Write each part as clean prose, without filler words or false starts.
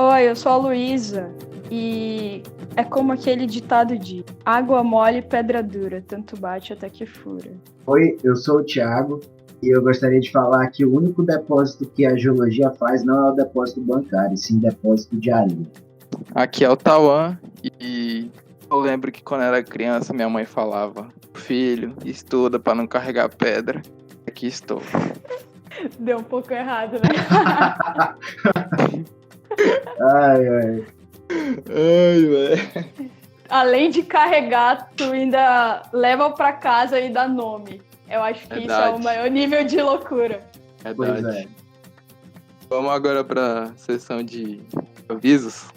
Oi, eu sou a Luísa e é como aquele ditado de água mole, pedra dura, tanto bate até que fura. Oi, eu sou o Thiago e eu gostaria de falar que o único depósito que a geologia faz não é o depósito bancário, sim depósito de areia. Aqui é o Tauan e eu lembro que quando era criança minha mãe falava: filho, estuda para não carregar pedra. Aqui estou. Deu um pouco errado, né? Ai, ai. Ai, velho. Além de carregar, tu ainda leva pra casa e dá nome. Eu acho que isso é o maior nível de loucura. Pois é. Vamos agora para a sessão de avisos.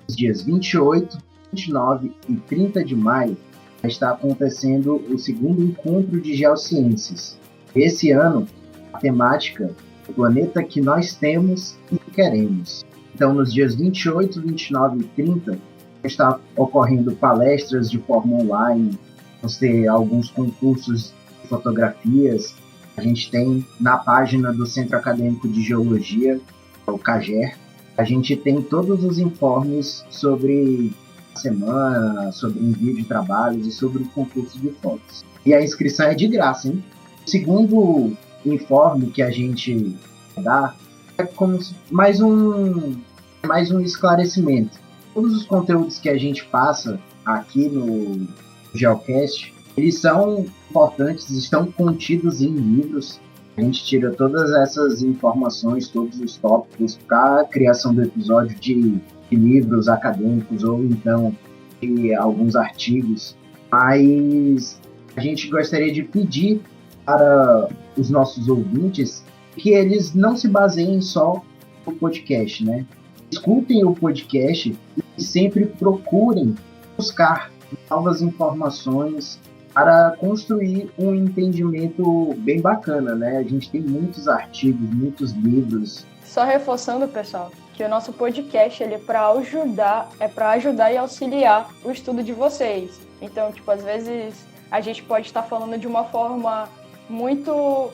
Os dias 28, 29 e 30 de maio está acontecendo o segundo encontro de geociências. Esse ano, a temática é o planeta que nós temos e queremos. Então, nos dias 28, 29 e 30, está ocorrendo palestras de forma online, vamos ter alguns concursos de fotografias. A gente tem na página do Centro Acadêmico de Geologia, o CAGER, a gente tem todos os informes sobre a semana, sobre o envio de trabalhos e sobre o concurso de fotos. E a inscrição é de graça, hein? O segundo informe que a gente dá é como mais um esclarecimento. Todos os conteúdos que a gente passa aqui no Geocast, eles são importantes, estão contidos em livros. A gente tira todas essas informações, todos os tópicos para a criação do episódio de livros acadêmicos ou então de alguns artigos. Mas a gente gostaria de pedir para os nossos ouvintes que eles não se baseiem só no podcast, né? Escutem o podcast e sempre procurem buscar novas informações para construir um entendimento bem bacana, né? A gente tem muitos artigos, muitos livros. Só reforçando, pessoal, que o nosso podcast ele é para ajudar e auxiliar o estudo de vocês. Então, às vezes a gente pode estar falando de uma forma muito,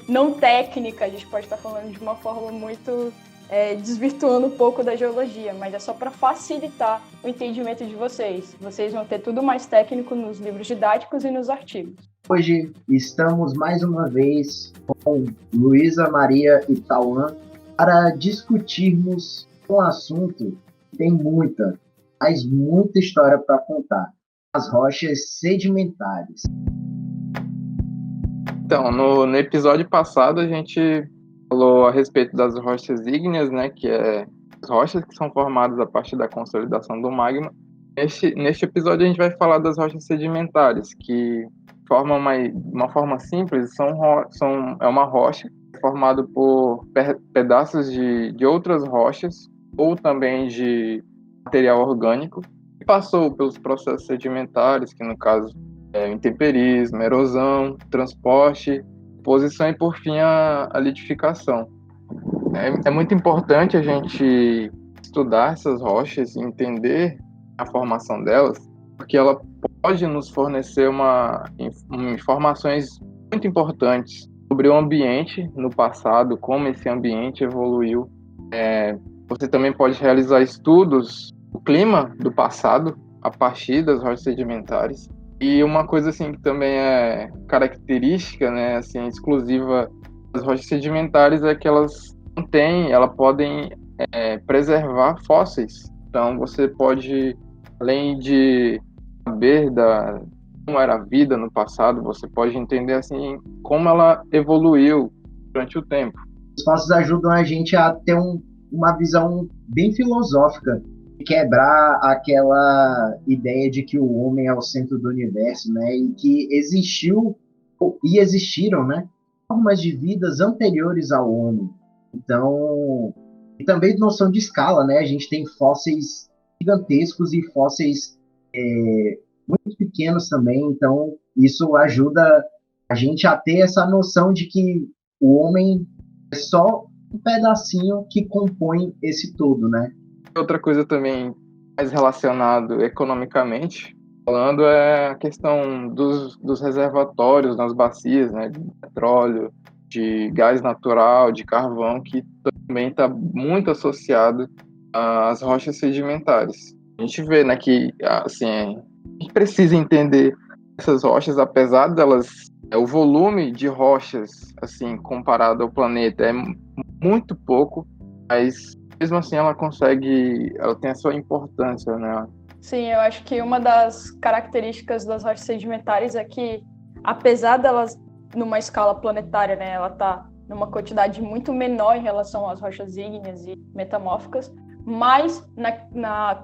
não técnica, a gente pode estar falando de uma forma muito desvirtuando um pouco da geologia, mas é só para facilitar o entendimento de vocês. Vocês vão ter tudo mais técnico nos livros didáticos e nos artigos. Hoje estamos mais uma vez com Luísa, Maria e Tauan para discutirmos um assunto que tem muita história para contar: as rochas sedimentares. Então, no episódio passado a gente falou a respeito das rochas ígneas, né, que é as rochas que são formadas a partir da consolidação do magma. Neste episódio a gente vai falar das rochas sedimentares, que formam uma forma simples, é uma rocha formada por pedaços de outras rochas ou também de material orgânico que passou pelos processos sedimentares, que no caso é intemperismo, erosão, transporte, posição e, por fim, a lidificação. É muito importante a gente estudar essas rochas e entender a formação delas, porque ela pode nos fornecer informações muito importantes sobre o ambiente no passado, como esse ambiente evoluiu. Você também pode realizar estudos do clima do passado a partir das rochas sedimentares. E uma coisa assim que também é característica, né, assim, exclusiva das rochas sedimentares é que elas podem preservar fósseis. Então você pode, além de saber como era a vida no passado, você pode entender assim como ela evoluiu durante o tempo. Os fósseis ajudam a gente a ter uma visão bem filosófica, quebrar aquela ideia de que o homem é o centro do universo, né? E que existiram, né, formas de vidas anteriores ao homem. Então, e também noção de escala, né? A gente tem fósseis gigantescos e fósseis muito pequenos também. Então, isso ajuda a gente a ter essa noção de que o homem é só um pedacinho que compõe esse todo, né? Outra coisa também mais relacionado economicamente falando é a questão dos reservatórios nas bacias, né, de petróleo, de gás natural, de carvão, que também está muito associado às rochas sedimentares. A gente vê, né, que assim, a gente precisa entender essas rochas, apesar delas, o volume de rochas, assim, comparado ao planeta, é muito pouco, mas mesmo assim ela tem a sua importância, né? Sim, eu acho que uma das características das rochas sedimentares é que, apesar delas, numa escala planetária, né, ela está numa quantidade muito menor em relação às rochas ígneas e metamórficas, mas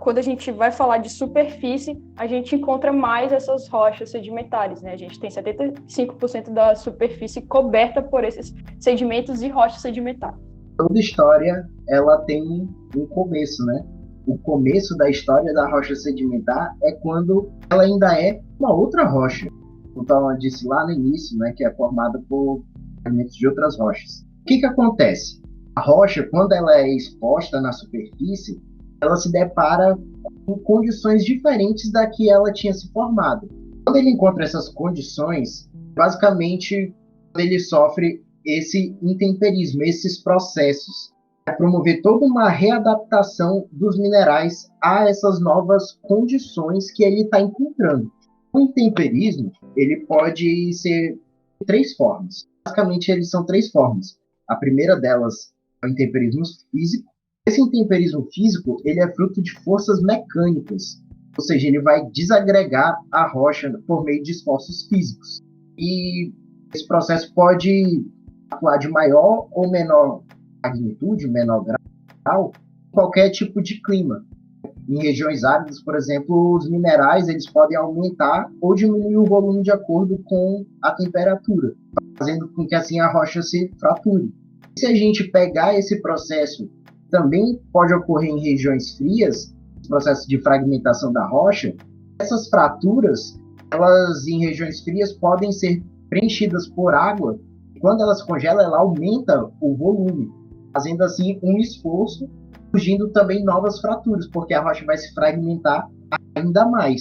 quando a gente vai falar de superfície, a gente encontra mais essas rochas sedimentares, né? A gente tem 75% da superfície coberta por esses sedimentos e rochas sedimentares. Toda história, ela tem um começo, né? O começo da história da rocha sedimentar é quando ela ainda é uma outra rocha. Então, eu disse lá no início, né, que é formada por fragmentos de outras rochas. O que acontece? A rocha, quando ela é exposta na superfície, ela se depara com condições diferentes da que ela tinha se formado. Quando ele encontra essas condições, basicamente, ele sofre esse intemperismo, esses processos, para promover toda uma readaptação dos minerais a essas novas condições que ele está encontrando. O intemperismo, ele pode ser de três formas. Basicamente, eles são três formas. A primeira delas é o intemperismo físico. Esse intemperismo físico, ele é fruto de forças mecânicas, ou seja, ele vai desagregar a rocha por meio de esforços físicos. E esse processo pode atuar de maior ou menor magnitude, menor grau, em qualquer tipo de clima. Em regiões áridas, por exemplo, os minerais eles podem aumentar ou diminuir o volume de acordo com a temperatura, fazendo com que assim a rocha se frature. Se a gente pegar esse processo, também pode ocorrer em regiões frias, processo de fragmentação da rocha. Essas fraturas, elas em regiões frias podem ser preenchidas por água. Quando elas congelam, ela aumenta o volume, fazendo assim um esforço, surgindo também novas fraturas, porque a rocha vai se fragmentar ainda mais.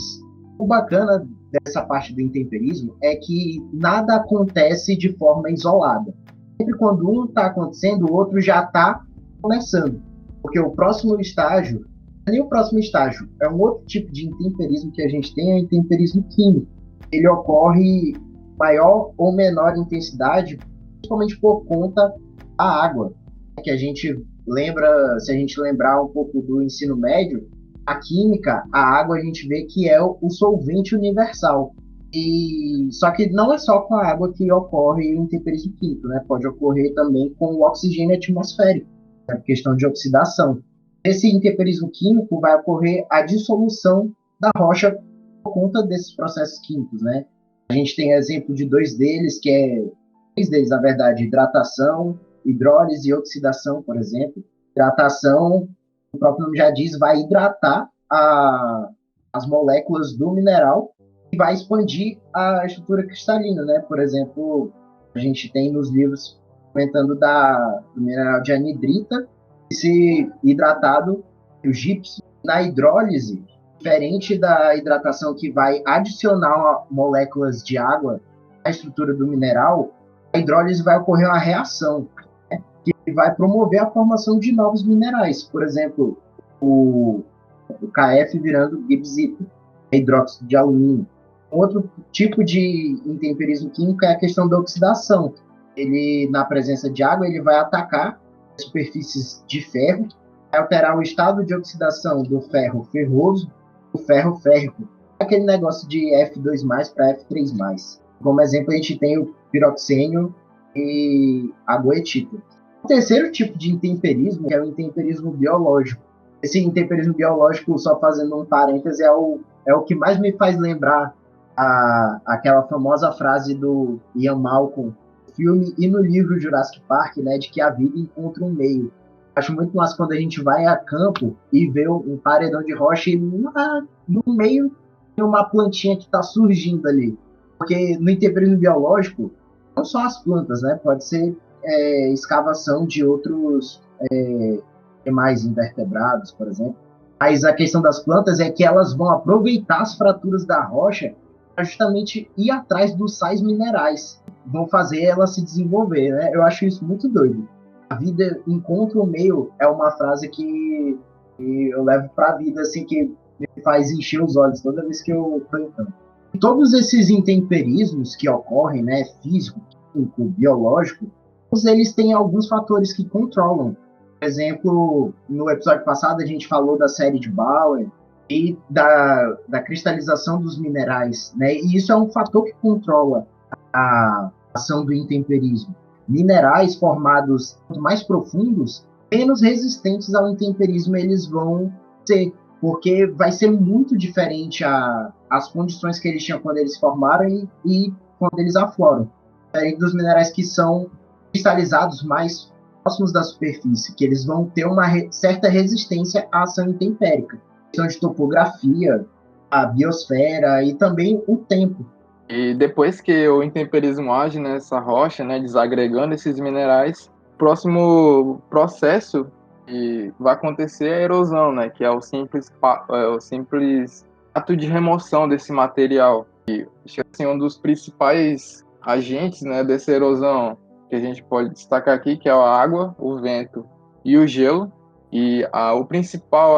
O bacana dessa parte do intemperismo é que nada acontece de forma isolada. Sempre quando um está acontecendo, o outro já está começando. Porque o próximo estágio, não é nem o próximo estágio, é um outro tipo de intemperismo que a gente tem, é o intemperismo químico. Ele ocorre maior ou menor intensidade, principalmente por conta da água. Que a gente lembra, se a gente lembrar um pouco do ensino médio, a química, a água a gente vê que é o solvente universal. E só que não é só com a água que ocorre o intemperismo químico, né? Pode ocorrer também com o oxigênio atmosférico, é questão de oxidação. Esse intemperismo químico vai ocorrer a dissolução da rocha por conta desses processos químicos, né? A gente tem exemplo de três deles, na verdade, hidratação, hidrólise e oxidação, por exemplo. Hidratação, o próprio nome já diz, vai hidratar as moléculas do mineral e vai expandir a estrutura cristalina, né? Por exemplo, a gente tem nos livros comentando do mineral de anidrita, esse hidratado, o gipso. Na hidrólise, diferente da hidratação que vai adicionar moléculas de água à estrutura do mineral, a hidrólise vai ocorrer uma reação, né, que vai promover a formação de novos minerais. Por exemplo, o KF virando gibsito, hidróxido de alumínio. Outro tipo de intemperismo químico é a questão da oxidação. Ele, na presença de água, ele vai atacar superfícies de ferro, vai alterar o estado de oxidação do ferro ferroso, do ferro férrico, aquele negócio de F2+ para F3+. Como exemplo, a gente tem o piroxênio e a goetita. O terceiro tipo de intemperismo é o intemperismo biológico. Esse intemperismo biológico, só fazendo um parêntese, é o que mais me faz lembrar aquela famosa frase do Ian Malcolm no filme e no livro Jurassic Park, né, de que a vida encontra um meio. Acho muito massa quando a gente vai a campo e vê um paredão de rocha e no meio tem uma plantinha que está surgindo ali. Porque no intemperismo biológico, não só as plantas, né, pode ser escavação de outros animais invertebrados, por exemplo. Mas a questão das plantas é que elas vão aproveitar as fraturas da rocha para justamente ir atrás dos sais minerais, vão fazer ela se desenvolver, né? Eu acho isso muito doido. A vida encontra o meio é uma frase que eu levo para a vida, assim, que me faz encher os olhos toda vez que eu estou em campo. E todos esses intemperismos que ocorrem, né, físico, químico, biológico, todos eles têm alguns fatores que controlam. Por exemplo, no episódio passado a gente falou da série de Bauer e da cristalização dos minerais, né? E isso é um fator que controla a ação do intemperismo. Minerais formados mais profundos, menos resistentes ao intemperismo eles vão ser, porque vai ser muito diferente as condições que eles tinham quando eles formaram e quando eles afloram. Diferente dos minerais que são cristalizados mais próximos da superfície, que eles vão ter uma certa resistência à ação intempérica. Questão de topografia, a biosfera e também o tempo. E depois que o intemperismo age nessa rocha, né, desagregando esses minerais, o próximo processo que vai acontecer é a erosão, né, que é o simples ato de remoção desse material. E assim, um dos principais agentes, né, dessa erosão que a gente pode destacar aqui, que é a água, o vento e o gelo. E o principal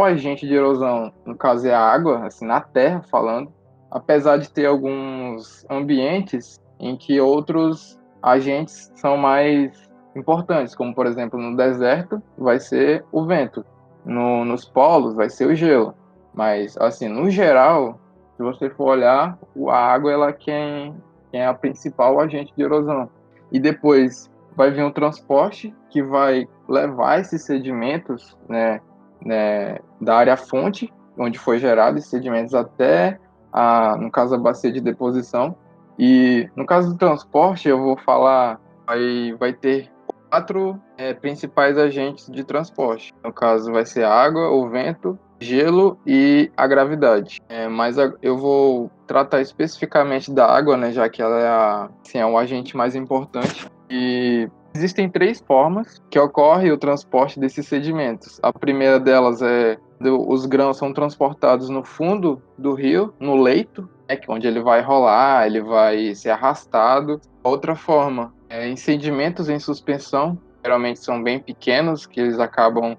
agente de erosão, no caso, é a água, assim, na Terra falando, apesar de ter alguns ambientes em que outros agentes são mais importantes, como, por exemplo, no deserto vai ser o vento, nos polos vai ser o gelo. Mas, assim, no geral, se você for olhar, a água ela é quem é a principal agente de erosão. E depois vai vir um transporte que vai levar esses sedimentos, né, da área fonte, onde foi gerado esses sedimentos, até no caso, a bacia de deposição. E no caso do transporte, eu vou falar, vai ter 4 principais agentes de transporte. No caso, vai ser a água, o vento, gelo e a gravidade. Mas eu vou tratar especificamente da água, né, já que ela é o agente mais importante. E existem 3 formas que ocorre o transporte desses sedimentos. A primeira delas os grãos são transportados no fundo do rio, no leito, onde ele vai rolar, ele vai ser arrastado. Outra forma em sedimentos em suspensão, geralmente são bem pequenos, que eles acabam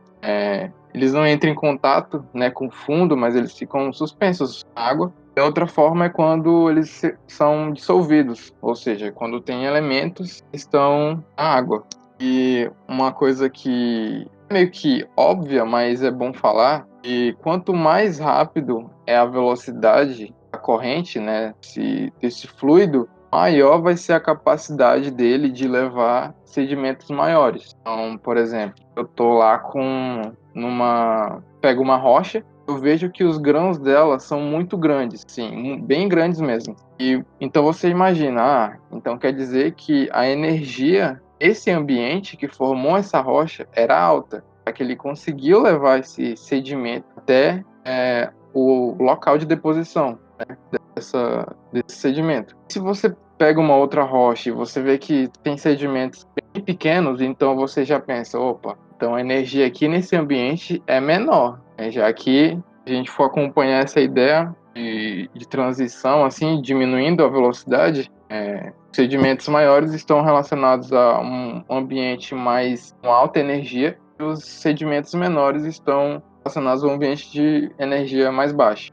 eles não entram em contato, né, com o fundo, mas eles ficam suspensos na água. E outra forma é quando eles são dissolvidos, ou seja, quando tem elementos que estão na água. E uma coisa que é meio que óbvia, mas é bom falar, e quanto mais rápido é a velocidade da corrente, né, desse fluido, maior vai ser a capacidade dele de levar sedimentos maiores. Então, por exemplo, eu tô lá pego uma rocha, eu vejo que os grãos dela são muito grandes, sim, bem grandes mesmo. E então você imagina, então quer dizer que a energia, esse ambiente que formou essa rocha era alta, para que ele conseguiu levar esse sedimento até o local de deposição, né, desse sedimento. Se você pega uma outra rocha e você vê que tem sedimentos bem pequenos, então você já pensa, opa, então a energia aqui nesse ambiente é menor, né? Já que a gente for acompanhar essa ideia de transição, assim, diminuindo a velocidade, sedimentos maiores estão relacionados a um ambiente com alta energia, e os sedimentos menores estão relacionados a um ambiente de energia mais baixa.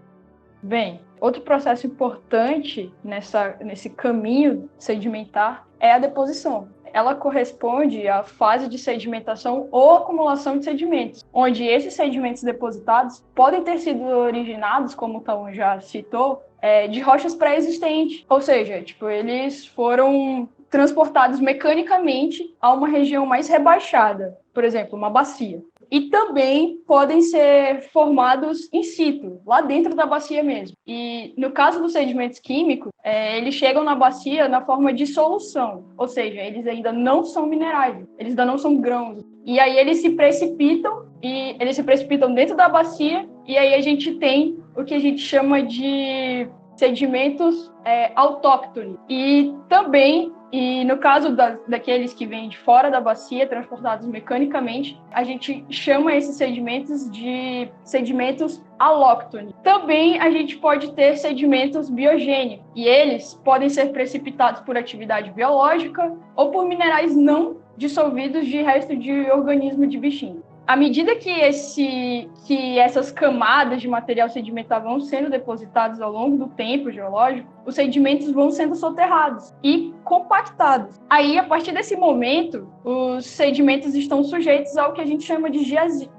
Bem, outro processo importante nesse caminho sedimentar é a deposição. Ela corresponde à fase de sedimentação ou acumulação de sedimentos, onde esses sedimentos depositados podem ter sido originados, como o Tauan já citou, de rochas pré-existentes, ou seja, eles foram transportados mecanicamente a uma região mais rebaixada, por exemplo, uma bacia. E também podem ser formados in situ, lá dentro da bacia mesmo. E no caso dos sedimentos químicos, eles chegam na bacia na forma de solução, ou seja, eles ainda não são minerais, eles ainda não são grãos. E aí eles se precipitam dentro da bacia, e aí a gente tem o que a gente chama de sedimentos autóctones. E também, no caso daqueles que vêm de fora da bacia, transportados mecanicamente, a gente chama esses sedimentos de sedimentos alóctones. Também a gente pode ter sedimentos biogênicos, e eles podem ser precipitados por atividade biológica ou por minerais não dissolvidos de resto de organismo de bichinho. À medida que essas camadas de material sedimentar vão sendo depositadas ao longo do tempo geológico, os sedimentos vão sendo soterrados e compactados. Aí, a partir desse momento, os sedimentos estão sujeitos ao que a gente chama de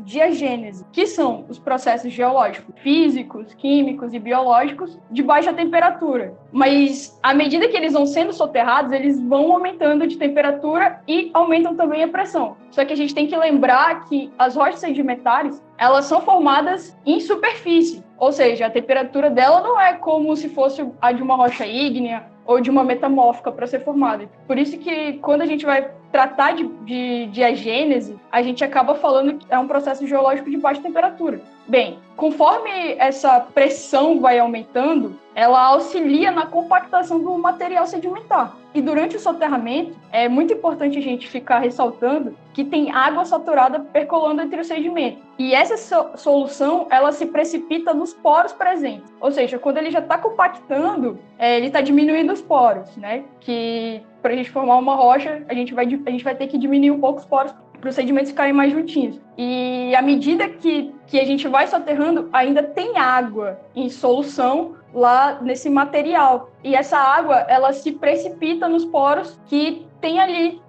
diagênese, que são os processos geológicos, físicos, químicos e biológicos de baixa temperatura. Mas, à medida que eles vão sendo soterrados, eles vão aumentando de temperatura e aumentam também a pressão. Só que a gente tem que lembrar que as rochas sedimentares, elas são formadas em superfície, ou seja, a temperatura dela não é como se fosse a de uma rocha ígnea ou de uma metamórfica para ser formada. Por isso que quando a gente vai tratar de diagênese, a gente acaba falando que é um processo geológico de baixa temperatura. Bem, conforme essa pressão vai aumentando, ela auxilia na compactação do material sedimentar. E durante o soterramento, é muito importante a gente ficar ressaltando que tem água saturada percolando entre os sedimentos. E essa solução, ela se precipita nos poros presentes. Ou seja, quando ele já está compactando, ele está diminuindo os poros, né? Que para a gente formar uma rocha, a gente vai ter que diminuir um pouco os poros para os sedimentos ficarem mais juntinhos. E à medida que a gente vai soterrando, ainda tem água em solução lá nesse material. E essa água, ela se precipita nos poros que tem ali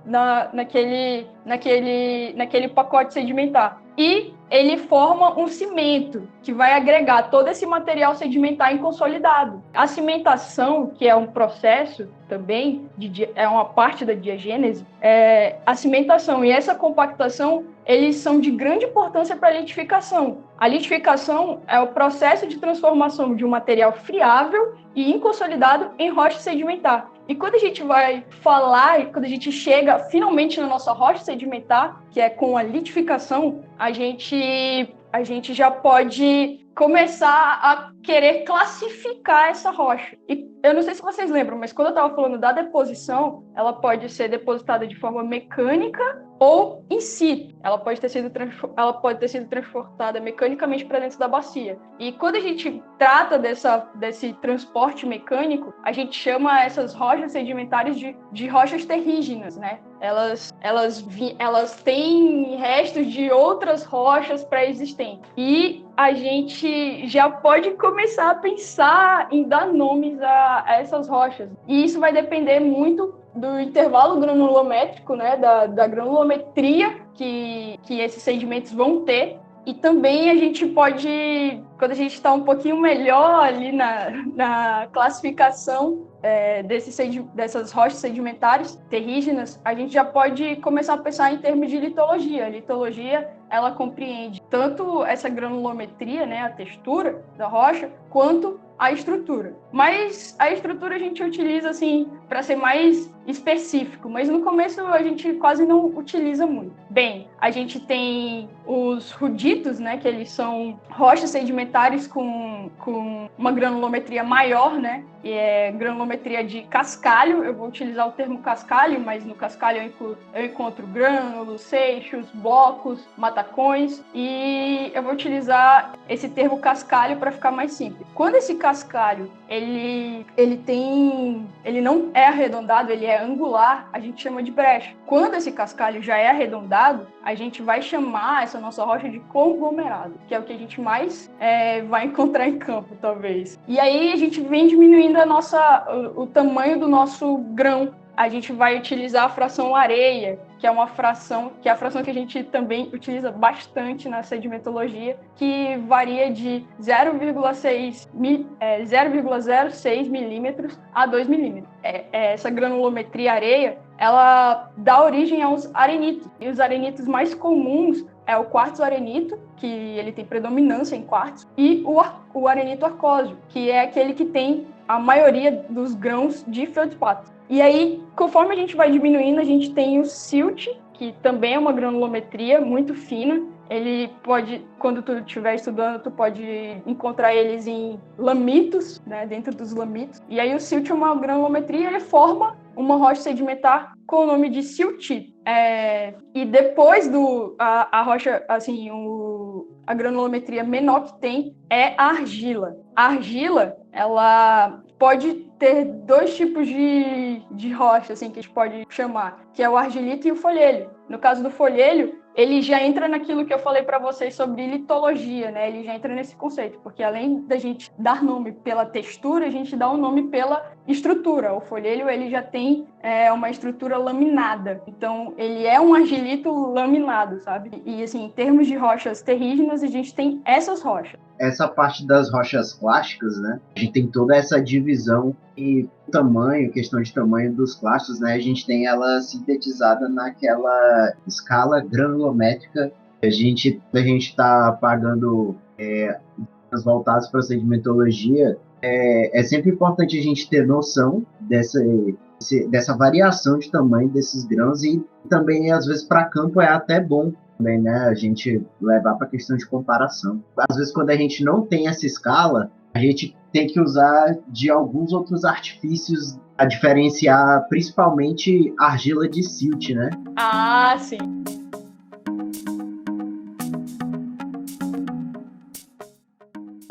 naquele pacote sedimentar. E ele forma um cimento que vai agregar todo esse material sedimentar em consolidado. A cimentação, que é um processo também, é uma parte da diagênese, a cimentação e essa compactação, eles são de grande importância para a litificação. A litificação é o processo de transformação de um material friável e inconsolidado em rocha sedimentar. E quando a gente vai falar, quando a gente chega finalmente na nossa rocha sedimentar, que é com a litificação, a gente já pode começar a querer classificar essa rocha. E eu não sei se vocês lembram, mas quando eu estava falando da deposição, ela pode ser depositada de forma mecânica ou in situ. Ela pode ter sido transportada mecanicamente para dentro da bacia. E quando a gente trata desse transporte mecânico, a gente chama essas rochas sedimentares de rochas terrígenas, né? Elas têm restos de outras rochas pré-existentes. E a gente já pode começar a pensar em dar nomes a essas rochas. E isso vai depender muito do intervalo granulométrico, né, da granulometria que esses sedimentos vão ter. E também a gente pode, quando a gente está um pouquinho melhor ali na classificação dessas rochas sedimentares terrígenas, a gente já pode começar a pensar em termos de litologia. A litologia, ela compreende tanto essa granulometria, né, a textura da rocha, quanto a estrutura. Mas a estrutura a gente utiliza assim para ser mais específico, mas no começo a gente quase não utiliza muito. Bem, a gente tem os ruditos, né, que eles são rochas sedimentares com uma granulometria maior, né, e é granulometria de cascalho. Eu vou utilizar o termo cascalho, mas no cascalho eu encontro grânulos, seixos, blocos, matacões, e eu vou utilizar esse termo cascalho para ficar mais simples. Quando esse cascalho ele não é arredondado, ele é angular, a gente chama de brecha. Quando esse cascalho já é arredondado, a gente vai chamar essa nossa rocha de conglomerado, que é o que a gente mais vai encontrar em campo, talvez. E aí a gente vem diminuindo o tamanho do nosso grão. A gente vai utilizar a fração areia, que é a fração que a gente também utiliza bastante na sedimentologia, que varia de 0,06 milímetros a 2 milímetros. Essa granulometria areia, ela dá origem aos arenitos. E os arenitos mais comuns é o quartzo-arenito, que ele tem predominância em quartzo, e o arenito arcósio, que é aquele que tem a maioria dos grãos de feldspato. E aí, conforme a gente vai diminuindo, a gente tem o silt, que também é uma granulometria muito fina. Ele pode, quando tu estiver estudando, tu pode encontrar eles em lamitos, né, dentro dos lamitos. E aí o silt é uma granulometria, ele forma uma rocha sedimentar com o nome de siltito. E depois a rocha, assim, a granulometria menor que tem é a argila. A argila, ela pode ter dois tipos de rocha, assim, que a gente pode chamar, que é o argilito e o folhelho. No caso do folhelho, ele já entra naquilo que eu falei para vocês sobre litologia, né? Ele já entra nesse conceito, porque além da gente dar nome pela textura, a gente dá um nome pela estrutura. O folhelho, ele já tem uma estrutura laminada. Então, ele é um argilito laminado, sabe? E, assim, em termos de rochas terrígenas, a gente tem essas rochas. Essa parte das rochas clásticas, né? A gente tem toda essa divisão e tamanho, questão de tamanho dos clastos, né? A gente tem ela sintetizada naquela escala granulométrica que a gente está pagando as voltadas para a sedimentologia. É sempre importante a gente ter noção dessa variação de tamanho desses grãos e também, às vezes, para campo é até bom também, né? A gente levar para a questão de comparação. Às vezes, quando a gente não tem essa escala, a gente tem que usar de alguns outros artifícios a diferenciar, principalmente argila de silt, né? Ah, sim.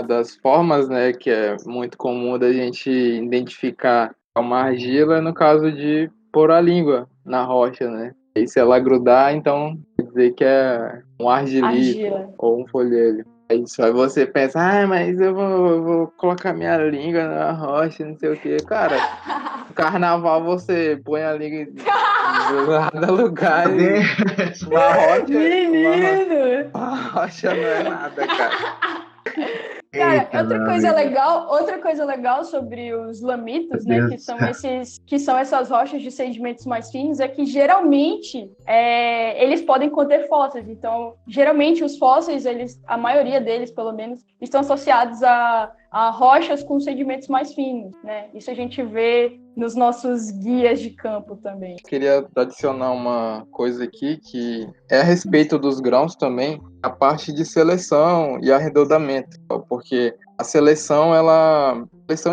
Das formas, né, que é muito comum da gente identificar uma argila, no caso de pôr a língua na rocha, né? E se ela grudar, então quer dizer que é um argilito Argila. ou um folhelho. É isso. Aí você pensa, mas eu vou colocar minha língua na rocha, não sei o quê. Cara, no carnaval você põe a língua em cada lugar e Menino! uma rocha não é nada, cara. Cara, Eita, outra coisa legal sobre os lamitos, né, Deus. que são essas rochas de sedimentos mais finos, é que geralmente eles podem conter fósseis. Então, geralmente os fósseis, a maioria deles, pelo menos, estão associados a rochas com sedimentos mais finos, né? Isso a gente vê nos nossos guias de campo também. Queria adicionar uma coisa aqui que é a respeito dos grãos também, a parte de seleção e arredondamento, porque a seleção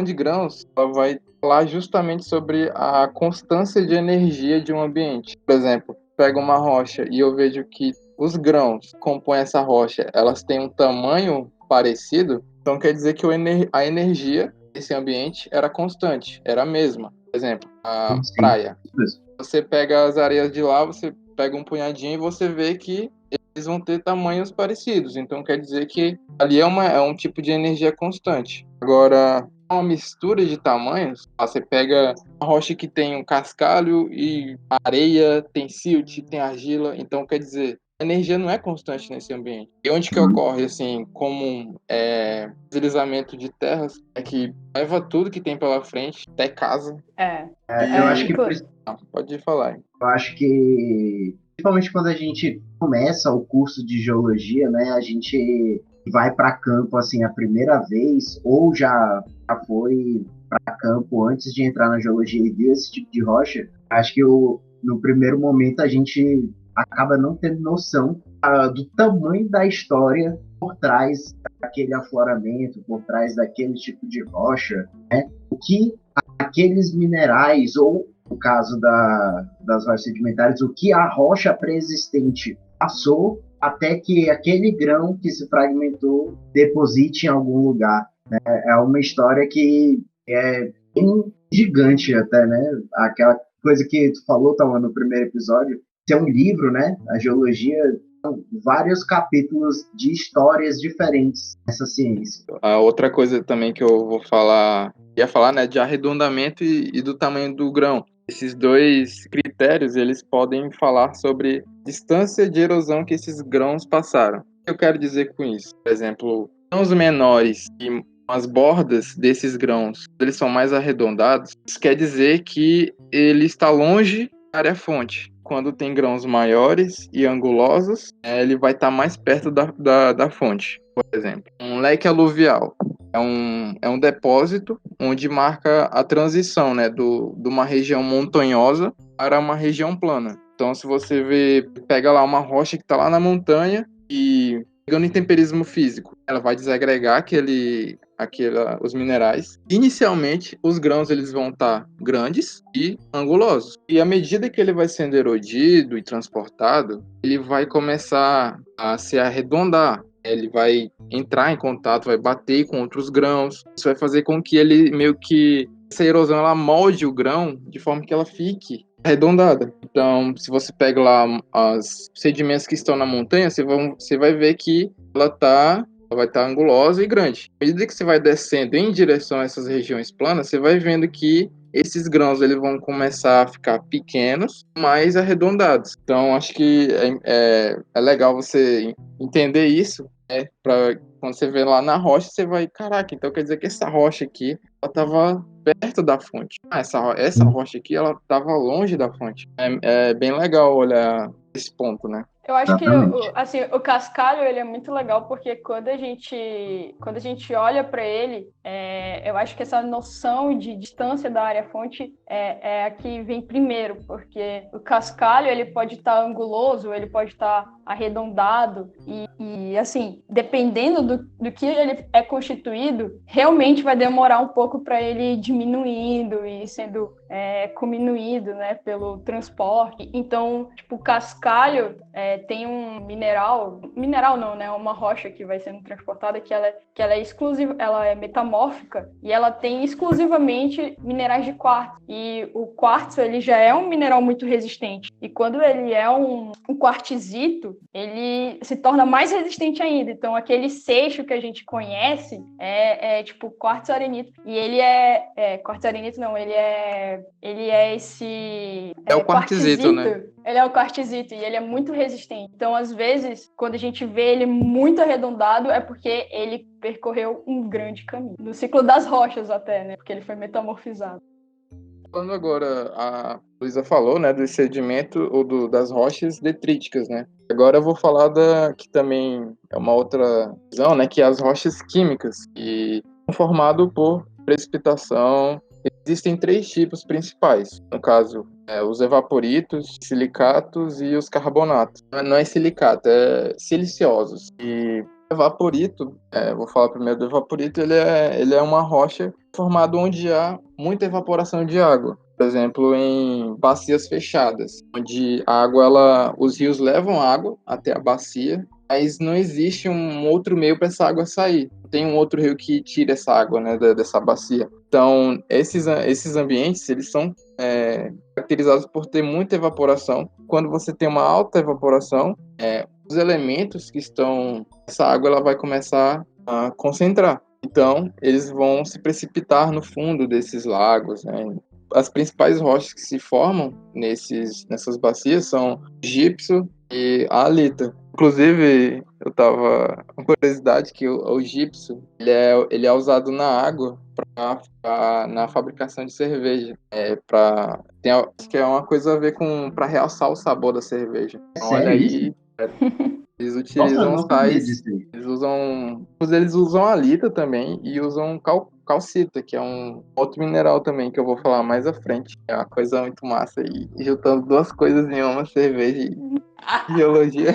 de grãos, ela vai falar justamente sobre a constância de energia de um ambiente. Por exemplo, pego uma rocha e eu vejo que os grãos que compõem essa rocha, elas têm um tamanho parecido, então quer dizer que a energia desse ambiente era constante, era a mesma. Por exemplo, a praia. Você pega as areias de lá, você pega um punhadinho e você vê que eles vão ter tamanhos parecidos. Então quer dizer que ali é um tipo de energia constante. Agora, uma mistura de tamanhos, você pega uma rocha que tem um cascalho e areia, tem silt, tem argila. Então quer dizer, a energia não é constante nesse ambiente. E onde que ocorre, assim, comum deslizamento de terras, é que leva tudo que tem pela frente, até casa. Eu acho que Pode falar. Eu acho que, principalmente quando a gente começa o curso de geologia, né, a gente vai para campo assim a primeira vez, ou já foi para campo antes de entrar na geologia e ver esse tipo de rocha. Acho que no primeiro momento a gente acaba não tendo noção do tamanho da história por trás daquele afloramento, por trás daquele tipo de rocha, né? O que aqueles minerais ou no caso das rochas sedimentares, o que a rocha pré-existente passou até que aquele grão que se fragmentou deposite em algum lugar. Né? É uma história que é bem gigante até, né? Aquela coisa que tu falou, Tauan, no primeiro episódio, que é um livro, né? A geologia, são vários capítulos de histórias diferentes nessa ciência. A outra coisa também que eu ia falar, né, de arredondamento e do tamanho do grão. Esses dois critérios, eles podem falar sobre distância de erosão que esses grãos passaram. O que eu quero dizer com isso? Por exemplo, grãos menores e as bordas desses grãos, eles são mais arredondados, isso quer dizer que ele está longe da área-fonte. Quando tem grãos maiores e angulosos, ele vai estar mais perto da fonte. Por exemplo, um leque aluvial é um depósito onde marca a transição, né, de uma região montanhosa para uma região plana. Então, se você pega lá uma rocha que está lá na montanha e pegando em temperismo físico, ela vai desagregar os minerais. Inicialmente, os grãos eles vão estar grandes e angulosos. E à medida que ele vai sendo erodido e transportado, ele vai começar a se arredondar. ele vai entrar em contato, vai bater com outros grãos. Isso vai fazer com que ele meio que essa erosão ela molde o grão de forma que ela fique arredondada. Então, se você pega lá os sedimentos que estão na montanha, você vai ver que ela vai estar angulosa e grande. À medida que você vai descendo em direção a essas regiões planas, você vai vendo que esses grãos eles vão começar a ficar pequenos, mais arredondados. Então, acho que é legal você entender isso, para quando você vê lá na rocha, você vai, caraca, então quer dizer que essa rocha aqui, ela estava perto da fonte. Essa rocha aqui, ela estava longe da fonte. É bem legal olhar esse ponto, né? Eu acho que Exatamente. assim, o cascalho ele é muito legal porque quando a gente olha para ele, eu acho que essa noção de distância da área-fonte é a que vem primeiro, porque o cascalho ele pode estar anguloso, ele pode estar arredondado e assim, dependendo do que ele é constituído, realmente vai demorar um pouco para ele ir diminuindo e sendo diminuído, né, pelo transporte. Então, tipo, o cascalho tem um mineral não, né, uma rocha que vai sendo transportada que ela é exclusiva, ela é metamórfica e ela tem exclusivamente minerais de quartzo. E o quartzo, ele já é um mineral muito resistente. E quando ele é um quartzito, ele se torna mais resistente ainda. Então, aquele seixo que a gente conhece tipo quartzo-arenito. E ele quartzo-arenito não, ele é esse É o quartzito, quartzito. né? Ele é o quartzito e ele é muito resistente. Então, às vezes, quando a gente vê ele muito arredondado, é porque ele percorreu um grande caminho. No ciclo das rochas até, né? Porque ele foi metamorfizado. Falando agora, a Luísa falou, né, do sedimento ou das rochas detríticas, né? Agora eu vou falar que também é uma outra visão, né, que é as rochas químicas, que são formadas por precipitação. Existem três tipos principais, no caso, os evaporitos, silicatos e os carbonatos. Não é silicato, é siliciosos. E o evaporito, vou falar primeiro do evaporito, ele é uma rocha formada onde há muita evaporação de água. Por exemplo, em bacias fechadas, onde a água, os rios levam água até a bacia, mas não existe um outro meio para essa água sair. Tem um outro rio que tira essa água, né, dessa bacia. Então, esses ambientes, eles são caracterizados por ter muita evaporação. Quando você tem uma alta evaporação, os elementos que estão nessa água, ela vai começar a concentrar. Então, eles vão se precipitar no fundo desses lagos, né? As principais rochas que se formam nessas bacias são gipso e a halita. Inclusive, eu tava com curiosidade que o gipso, ele é usado na água na fabricação de cerveja. Acho que é uma coisa a ver com para realçar o sabor da cerveja. É Então, olha sério isso? aí, eles Nossa, eu utilizam não sabia sais, disso aí. eles usam halita também e usam calcita, que é um outro mineral também que eu vou falar mais à frente. É uma coisa muito massa e juntando duas coisas em uma, cerveja e geologia.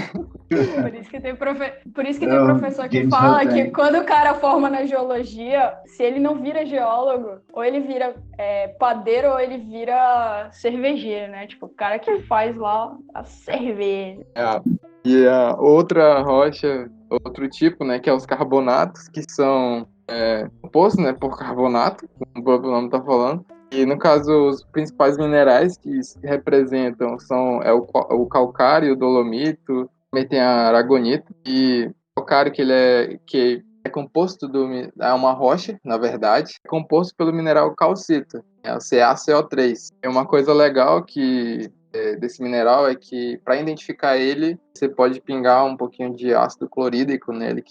Por isso que tem Não, professor que James fala que Hunter. quando o cara forma na geologia, se ele não vira geólogo, ou ele vira padeiro ou ele vira cervejeiro, né? Tipo, o cara que faz lá a cerveja. E a outra rocha, outro tipo, né, que é os carbonatos, que são compostos, né, por carbonato, como o próprio nome está falando. E no caso, os principais minerais que se representam são o calcário, o dolomito, também tem a aragonita. E o calcário que é composto é uma rocha, na verdade, é composto pelo mineral calcita, é o CaCO3. É uma coisa legal desse mineral é que para identificar ele, você pode pingar um pouquinho de ácido clorídrico nele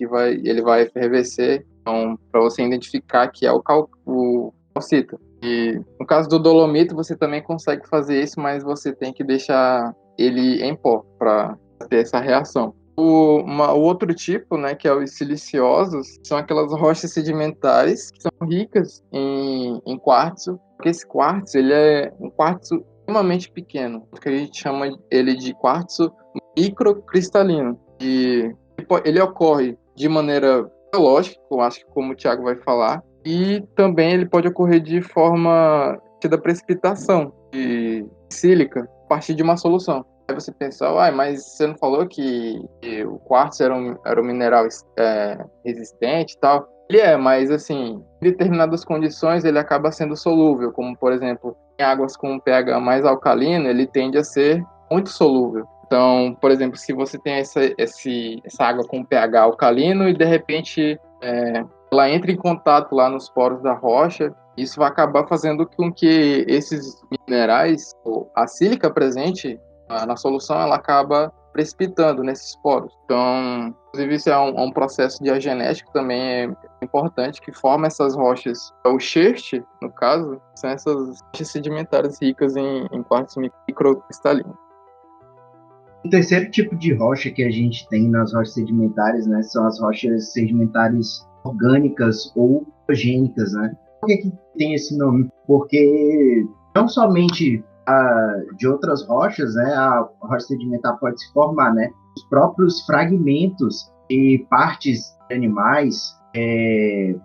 ele vai fervescer. Então, para você identificar que é o calcita. E no caso do dolomito, você também consegue fazer isso, mas você tem que deixar ele em pó para ter essa reação. O outro tipo, né, que é os siliciosos, são aquelas rochas sedimentares que são ricas em quartzo, porque esse quartzo, ele é um quartzo extremamente pequeno, que a gente chama ele de quartzo microcristalino. E ele ocorre de maneira biológica, eu acho que como o Thiago vai falar, e também ele pode ocorrer de forma da precipitação de sílica a partir de uma solução. Aí você pensa, mas você não falou que o quartzo era um mineral resistente e tal? Ele mas assim, em determinadas condições ele acaba sendo solúvel, como por exemplo, em águas com um pH mais alcalino, ele tende a ser muito solúvel. Então, por exemplo, se você tem essa água com pH alcalino e de repente ela entra em contato lá nos poros da rocha, isso vai acabar fazendo com que esses minerais, a sílica presente na solução, ela acaba precipitando nesses poros. Então, inclusive, isso é um processo de diagenético também importante, que forma essas rochas. O scherst, no caso, são essas rochas sedimentares ricas em quartzo microcristalino. O terceiro tipo de rocha que a gente tem nas rochas sedimentares, né, são as rochas sedimentares orgânicas ou biogênicas, né? Por que tem esse nome? Porque não somente de outras rochas, né, a rocha sedimentar pode se formar, né? Os próprios fragmentos e partes de animais,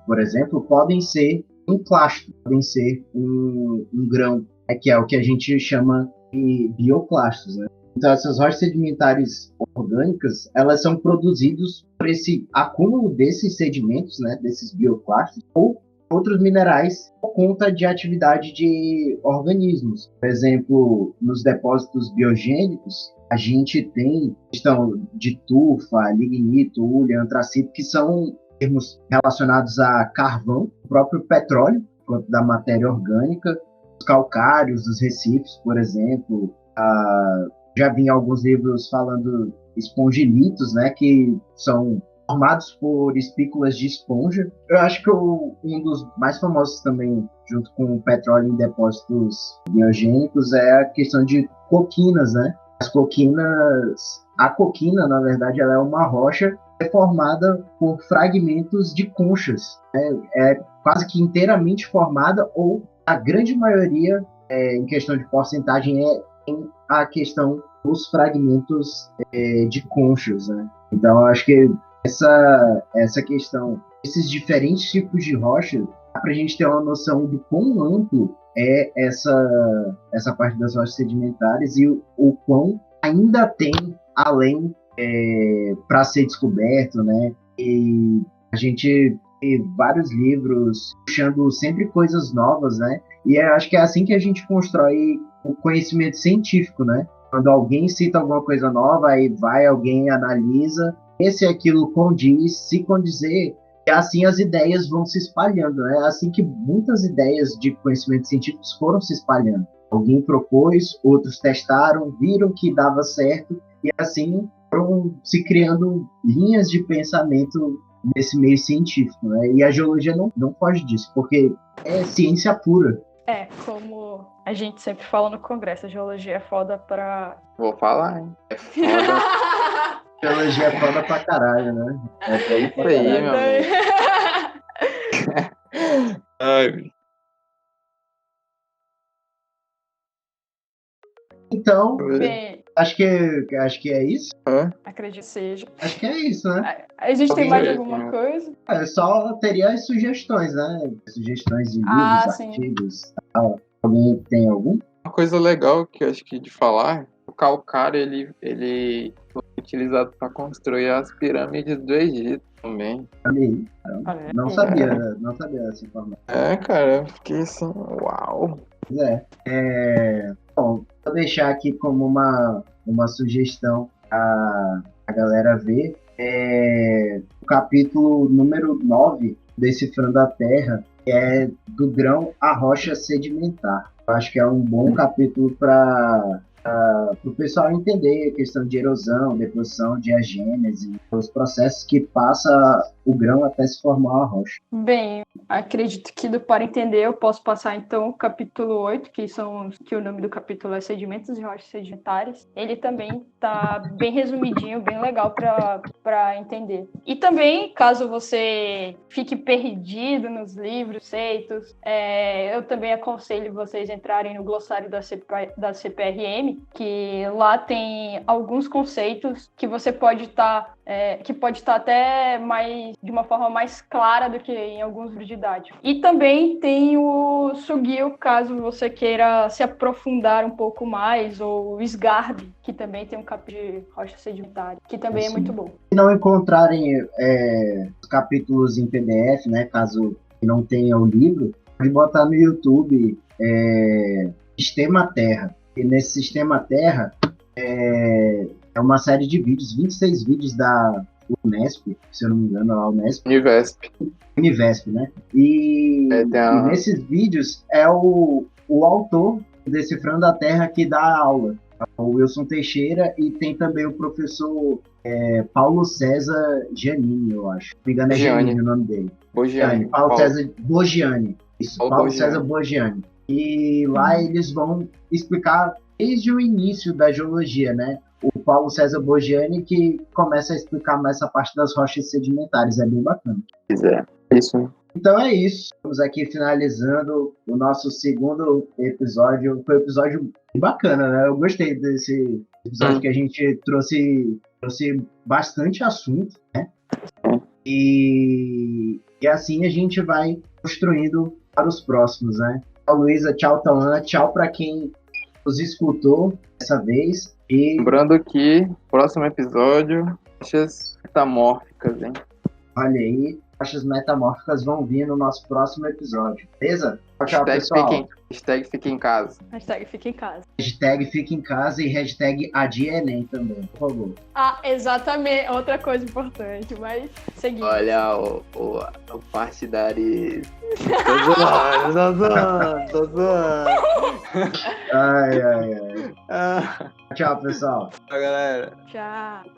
por exemplo, podem ser um clasto, podem ser um grão, que é o que a gente chama de bioclastos, né? Então, essas rochas sedimentares orgânicas, elas são produzidas por esse acúmulo desses sedimentos, né, desses bioclastos, ou outros minerais por conta de atividade de organismos. Por exemplo, nos depósitos biogênicos, a gente tem questão de tufa, lignito, hulha, antracito, que são termos relacionados a carvão, o próprio petróleo, quanto da matéria orgânica, os calcários dos recifes, por exemplo, já vi em alguns livros falando espongilitos, né, que são formados por espículas de esponja. Eu acho que um dos mais famosos também, junto com o petróleo em depósitos biogênicos, é a questão de coquinas, né? A coquina, na verdade, ela é uma rocha formada por fragmentos de conchas, né? É quase que inteiramente formada, ou a grande maioria, em questão de porcentagem, a questão dos fragmentos de conchas, né? Então, eu acho que essa questão, esses diferentes tipos de rocha, dá para a gente ter uma noção do quão amplo é essa parte das rochas sedimentares e o quão ainda tem além para ser descoberto, né? E a gente tem vários livros puxando sempre coisas novas, né? E eu acho que é assim que a gente constrói o conhecimento científico, né? Quando alguém cita alguma coisa nova, aí alguém analisa, se aquilo condiz, se condizer, e assim as ideias vão se espalhando, né? É assim que muitas ideias de conhecimento científico foram se espalhando. Alguém propôs, outros testaram, viram que dava certo, e assim foram se criando linhas de pensamento nesse meio científico, né? E a geologia não foge disso, porque é ciência pura. Como a gente sempre fala no congresso, a geologia é foda pra... Vou falar, hein? É foda. Geologia é foda pra caralho, né? É foda pra Isso aí, caralho. meu amigo. Ai. Então, Bem, acho que é isso. acredito que seja. Acho que é isso, né? A gente tem mais alguma coisa? Só teria as sugestões, né? Sugestões de livros, Sim. artigos, tal. Alguém tem algum? Uma coisa legal que eu acho que de falar, o calcário, ele foi utilizado para construir as pirâmides do Egito também. Não sabia essa informação. Cara, eu fiquei assim, uau. Bom, vou deixar aqui como uma sugestão a galera ver. O capítulo número 9, Decifrando a Terra, que é do grão à rocha sedimentar. Eu acho que é um bom capítulo para o pessoal entender a questão de erosão, deposição, diagênese, os processos que passa o grão até se formar a rocha. Bem, acredito que para entender eu posso passar então o capítulo 8, que o nome do capítulo é Sedimentos e Rochas Sedimentares. Ele também tá bem resumidinho, bem legal para entender. E também, caso você fique perdido nos livros feitos, eu também aconselho vocês entrarem no glossário da CPRM, que lá tem alguns conceitos que você pode estar que pode estar até de uma forma mais clara do que em alguns livros didáticos. E também tem o Sugio, caso você queira se aprofundar um pouco mais, ou o Sgarbi, que também tem um capítulo de rocha sedimentária, que também é muito bom. Se não encontrarem os capítulos em PDF, né, caso não tenha o livro, pode botar no YouTube Sistema Terra. E nesse Sistema Terra é uma série de vídeos, 26 vídeos da Unesp, se eu não me engano, a Unesp. Univesp, né? E nesses vídeos é o autor Decifrando a Terra que dá a aula, o Wilson Teixeira, e tem também o professor Paulo César Giannini, eu acho. Se não me engano, é Giannini o nome dele. Paulo César Bogiani. Isso, Paulo César Bogiani. E lá eles vão explicar desde o início da geologia, né? O Paulo César Bogiani que começa a explicar mais essa parte das rochas sedimentares. É bem bacana. Isso. Então é isso. Estamos aqui finalizando o nosso segundo episódio. Foi um episódio bacana, né? Eu gostei desse episódio que a gente trouxe bastante assunto, né? E assim a gente vai construindo para os próximos, né? Tchau, Luísa. Tchau, Tauana. Tchau para quem nos escutou dessa vez. E lembrando que próximo episódio, rochas metamórficas, hein? Olha aí, rochas metamórficas vão vir no nosso próximo episódio, beleza? Tchau, pessoal. Hashtag fica em casa. Hashtag fica em casa. Hashtag fica em casa e hashtag adia Enem também, por favor. Ah, exatamente. Outra coisa importante, mas seguindo. Olha o partidário. Tô zoando. Ai. Tchau, pessoal. Tchau, galera. Tchau.